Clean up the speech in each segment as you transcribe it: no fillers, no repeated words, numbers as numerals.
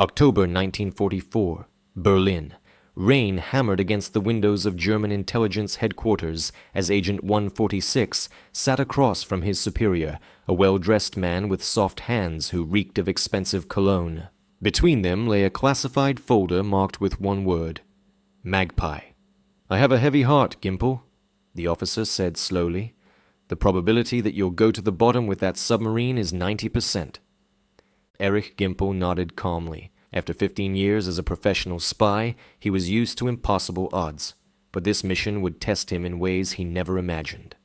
October 1944, Berlin. Rain hammered against the windows of German intelligence headquarters as Agent 146 sat across from his superior, a well-dressed man with soft hands who reeked of expensive cologne. Between them lay a classified folder marked with one word: Magpie. "I have a heavy heart, Gimpel," the officer said slowly. "The probability that you'll go to the bottom with that submarine is 90%. Erich Gimpel nodded calmly. After 15 years as a professional spy, he was used to impossible odds, but this mission would test him in ways he never imagined.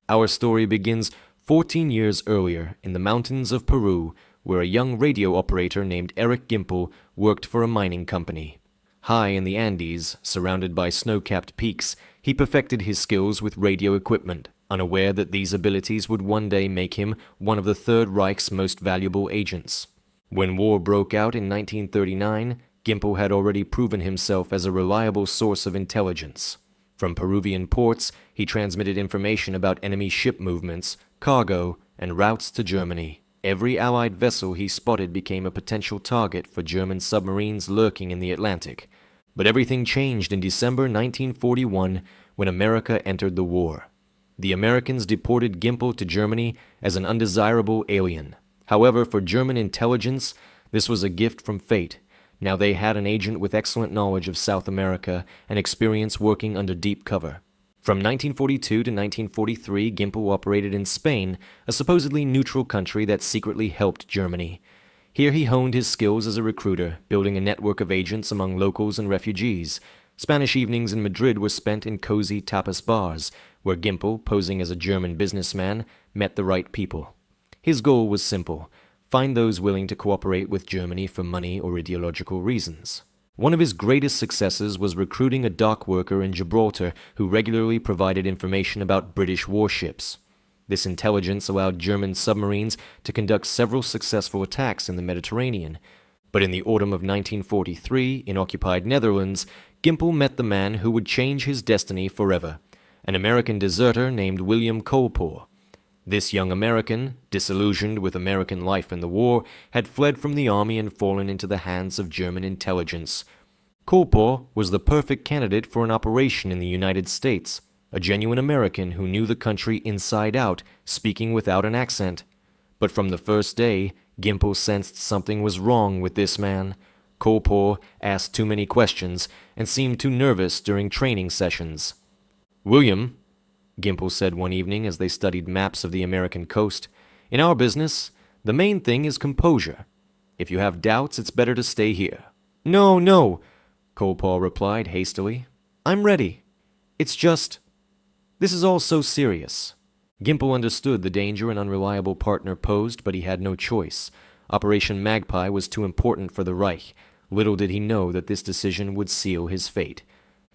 Our story begins 14 years earlier in the mountains of Peru, where a young radio operator named Erich Gimpel worked for a mining company. High in the Andes, surrounded by snow-capped peaks, he perfected his skills with radio equipment, unaware that these abilities would one day make him one of the Third Reich's most valuable agents. When war broke out in 1939, Gimpel had already proven himself as a reliable source of intelligence. From Peruvian ports, he transmitted information about enemy ship movements, cargo, and routes to Germany. Every Allied vessel he spotted became a potential target for German submarines lurking in the Atlantic. But everything changed in December 1941 when America entered the war. The Americans deported Gimpel to Germany as an undesirable alien. However, for German intelligence, this was a gift from fate. Now they had an agent with excellent knowledge of South America and experience working under deep cover. From 1942 to 1943, Gimpel operated in Spain, a supposedly neutral country that secretly helped Germany. Here he honed his skills as a recruiter, building a network of agents among locals and refugees. Spanish evenings in Madrid were spent in cozy tapas bars, where Gimpel, posing as a German businessman, met the right people. His goal was simple: find those willing to cooperate with Germany for money or ideological reasons. One of his greatest successes was recruiting a dock worker in Gibraltar who regularly provided information about British warships. This intelligence allowed German submarines to conduct several successful attacks in the Mediterranean. But in the autumn of 1943, in occupied Netherlands, Gimpel met the man who would change his destiny forever, an American deserter named William Kolp. This young American, disillusioned with American life in the war, had fled from the army and fallen into the hands of German intelligence. Colpagh was the perfect candidate for an operation in the United States, a genuine American who knew the country inside out, speaking without an accent. But from the first day, Gimpel sensed something was wrong with this man. Colpagh asked too many questions and seemed too nervous during training sessions. "William," Gimpel said one evening as they studied maps of the American coast, "in our business, the main thing is composure. If you have doubts, it's better to stay here." No, Colpagh replied hastily. "I'm ready. It's just, this is all so serious." Gimpel understood the danger an unreliable partner posed, but he had no choice. Operation Magpie was too important for the Reich. Little did he know that this decision would seal his fate.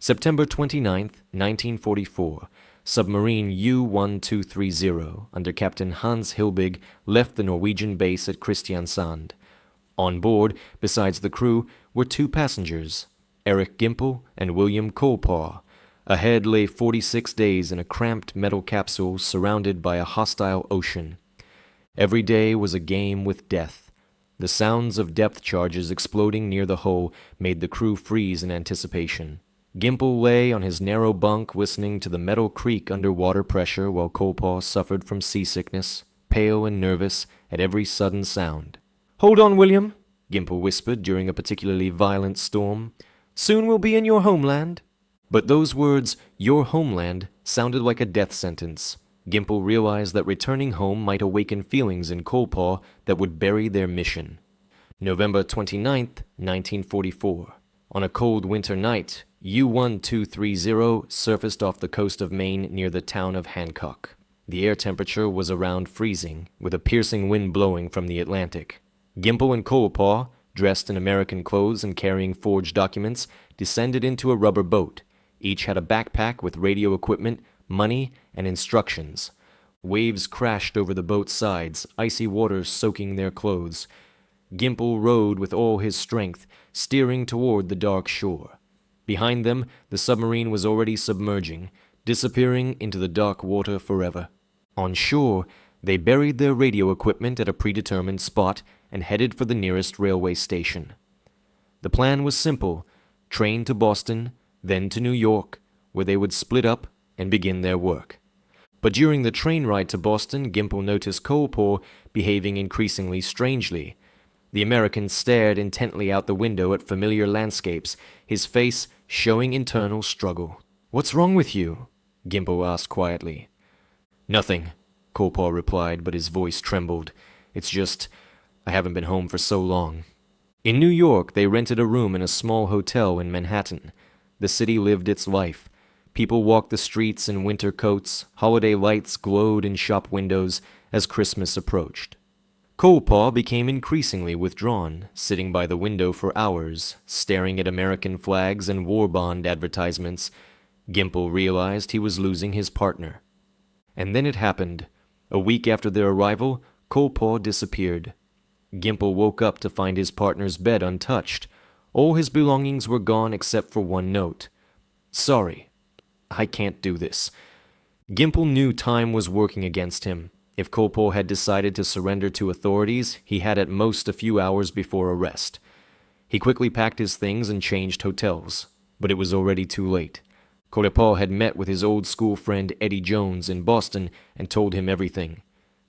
September 29th, 1944. Submarine U-1230, under Captain Hans Hilbig, left the Norwegian base at Kristiansand. On board, besides the crew, were two passengers, Erich Gimpel and William Kolp. Ahead lay 46 days in a cramped metal capsule surrounded by a hostile ocean. Every day was a game with death. The sounds of depth charges exploding near the hull made the crew freeze in anticipation. Gimpel lay on his narrow bunk listening to the metal creak under water pressure while Colpagh suffered from seasickness, pale and nervous at every sudden sound. "Hold on, William," Gimpel whispered during a particularly violent storm. "Soon we'll be in your homeland." But those words, "your homeland," sounded like a death sentence. Gimpel realized that returning home might awaken feelings in Colpagh that would bury their mission. November 29th, 1944. On a cold winter night, U-1230 surfaced off the coast of Maine near the town of Hancock. The air temperature was around freezing, with a piercing wind blowing from the Atlantic. Gimpel and Colpagh, dressed in American clothes and carrying forged documents, descended into a rubber boat. Each had a backpack with radio equipment, money, and instructions. Waves crashed over the boat's sides, icy water soaking their clothes. Gimpel rowed with all his strength, steering toward the dark shore. Behind them, the submarine was already submerging, disappearing into the dark water forever. On shore, they buried their radio equipment at a predetermined spot and headed for the nearest railway station. The plan was simple: train to Boston, then to New York, where they would split up and begin their work. But during the train ride to Boston, Gimpel noticed Colpagh behaving increasingly strangely. The American stared intently out the window at familiar landscapes, his face showing internal struggle. "What's wrong with you?" Gimpel asked quietly. "Nothing," Colpagh replied, but his voice trembled. "It's just, I haven't been home for so long." In New York, they rented a room in a small hotel in Manhattan. The city lived its life. People walked the streets in winter coats, holiday lights glowed in shop windows as Christmas approached. Colpagh became increasingly withdrawn, sitting by the window for hours, staring at American flags and war bond advertisements. Gimpel realized he was losing his partner. And then it happened. A week after their arrival, Colpagh disappeared. Gimpel woke up to find his partner's bed untouched. All his belongings were gone except for one note. "Sorry, I can't do this." Gimpel knew time was working against him. If Colpagh had decided to surrender to authorities, he had at most a few hours before arrest. He quickly packed his things and changed hotels, but it was already too late. Colpagh had met with his old school friend Eddie Jones in Boston and told him everything.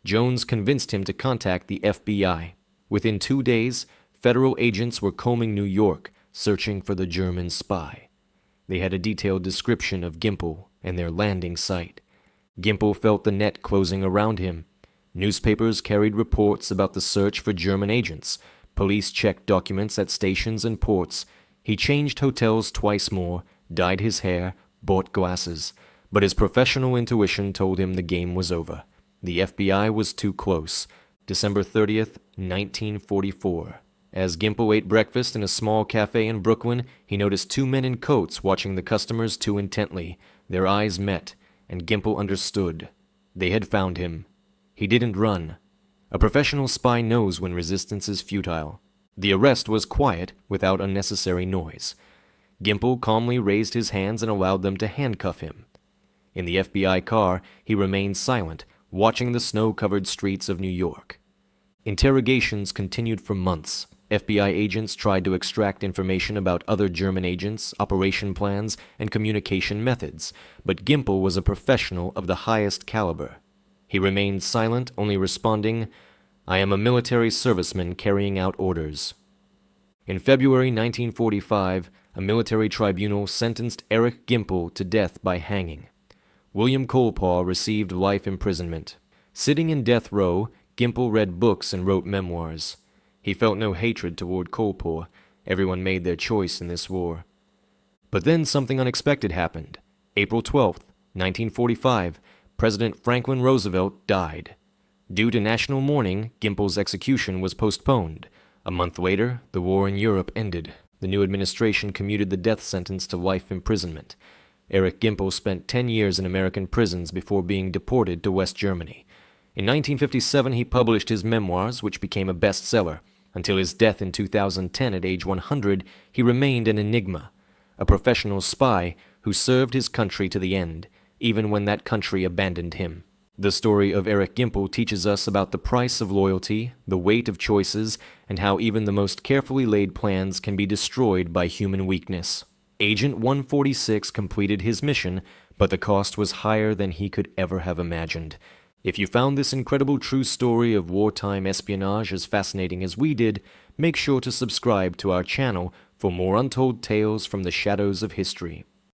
Jones convinced him to contact the FBI. Within 2 days, federal agents were combing New York, searching for the German spy. They had a detailed description of Gimpel and their landing site. Gimpel felt the net closing around him. Newspapers carried reports about the search for German agents. Police checked documents at stations and ports. He changed hotels twice more, dyed his hair, bought glasses. But his professional intuition told him the game was over. The FBI was too close. December 30th, 1944. As Gimpel ate breakfast in a small cafe in Brooklyn, he noticed 2 men in coats watching the customers too intently. Their eyes met, and Gimpel understood. They had found him. He didn't run. A professional spy knows when resistance is futile. The arrest was quiet, without unnecessary noise. Gimpel calmly raised his hands and allowed them to handcuff him. In the FBI car, he remained silent, watching the snow-covered streets of New York. Interrogations continued for months. FBI agents tried to extract information about other German agents, operation plans, and communication methods, but Gimpel was a professional of the highest caliber. He remained silent, only responding, "I am a military serviceman carrying out orders." In February 1945, a military tribunal sentenced Erich Gimpel to death by hanging. William Kolp received life imprisonment. Sitting in death row, Gimpel read books and wrote memoirs. He felt no hatred toward Colpagh. Everyone made their choice in this war. But then something unexpected happened. April 12th, 1945, President Franklin Roosevelt died. Due to national mourning, Gimpel's execution was postponed. A month later, the war in Europe ended. The new administration commuted the death sentence to life imprisonment. Erich Gimpel spent 10 years in American prisons before being deported to West Germany. In 1957, he published his memoirs, which became a bestseller. Until his death in 2010 at age 100, he remained an enigma, a professional spy who served his country to the end, even when that country abandoned him. The story of Erich Gimpel teaches us about the price of loyalty, the weight of choices, and how even the most carefully laid plans can be destroyed by human weakness. Agent 146 completed his mission, but the cost was higher than he could ever have imagined. If you found this incredible true story of wartime espionage as fascinating as we did, make sure to subscribe to our channel for more untold tales from the shadows of history.